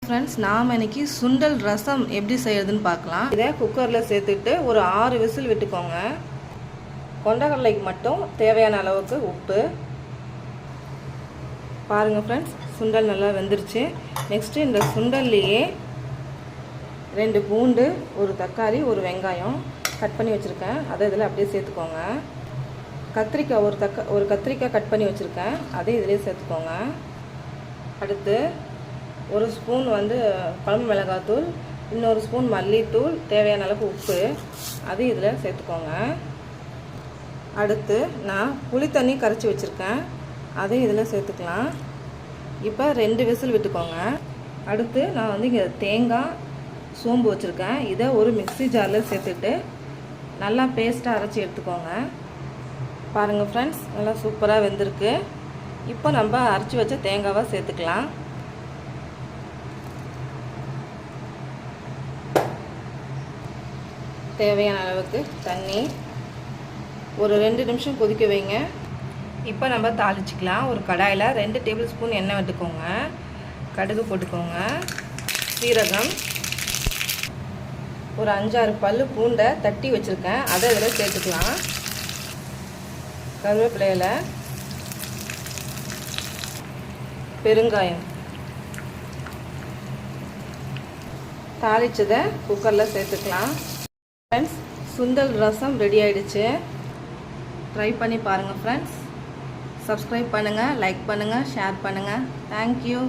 Friends, நாம் இன்னைக்கு சுண்டல் ரசம் எப்படி செய்யறதுன்னு பார்க்கலாம். இதை குக்கரில் சேர்த்துட்டு ஒரு 6 விசில் விட்டுக்கோங்க. கொண்டக்கடலைக்கு மட்டும் தேவையான அளவுக்கு உப்பு. பாருங்கள் ஃப்ரெண்ட்ஸ், சுண்டல் நல்லா வெந்துருச்சு. நெக்ஸ்ட்டு இந்த சுண்டல்லையே 2 பூண்டு, ஒரு தக்காளி, ஒரு வெங்காயம் கட் பண்ணி வச்சுருக்கேன். அதை இதில் அப்படியே சேர்த்துக்கோங்க. கத்திரிக்காய் ஒரு கத்திரிக்காய் கட் பண்ணி வச்சுருக்கேன். அதை இதிலே சேர்த்துக்கோங்க. அடுத்து 1 ஸ்பூன் குழம்பு மிளகாத்தூள், இன்னொரு ஸ்பூன் மல்லித்தூள், தேவையான அளவுக்கு உப்பு, அது இதில் சேர்த்துக்கோங்க. அடுத்து நான் புளி தண்ணி கரைச்சி வச்சுருக்கேன். அதையும் இதில் சேர்த்துக்கலாம். இப்போ 2 விசில் விட்டுக்கோங்க. அடுத்து நான் இங்கே தேங்காய், சோம்பு வச்சுருக்கேன். இதை ஒரு மிக்ஸி ஜாரில் சேர்த்துட்டு நல்லா பேஸ்ட்டாக அரைச்சி எடுத்துக்கோங்க. பாருங்கள் ஃப்ரெண்ட்ஸ், நல்லா சூப்பராக வெந்திருக்கு. இப்போ நம்ம அரைச்சி வச்ச தேங்காவை சேர்த்துக்கலாம். தேவையான அளவுக்கு தண்ணி, ஒரு 2 நிமிஷம் கொதிக்க வைங்க. இப்போ நம்ம தாளிச்சிக்கலாம். ஒரு கடாயில் 2 டேபிள் ஸ்பூன் எண்ணெய் விட்டுக்கோங்க. கடுகு போட்டுக்கோங்க. சீரகம், ஒரு 5-6 பல்லு பூண்டை தட்டி வச்சுருக்கேன். அதை இதில் சேர்த்துக்கலாம். கருவேப்பிலையில், பெருங்காயம், தாளிச்சதை குக்கரில் சேர்த்துக்கலாம். ஃப்ரெண்ட்ஸ், சுண்டல் ரசம் ரெடி ஆகிடுச்சு. ட்ரை பண்ணி பாருங்கள் ஃப்ரெண்ட்ஸ். சப்ஸ்கிரைப் பண்ணுங்கள், லைக் பண்ணுங்கள், ஷேர் பண்ணுங்கள். தேங்க்யூ.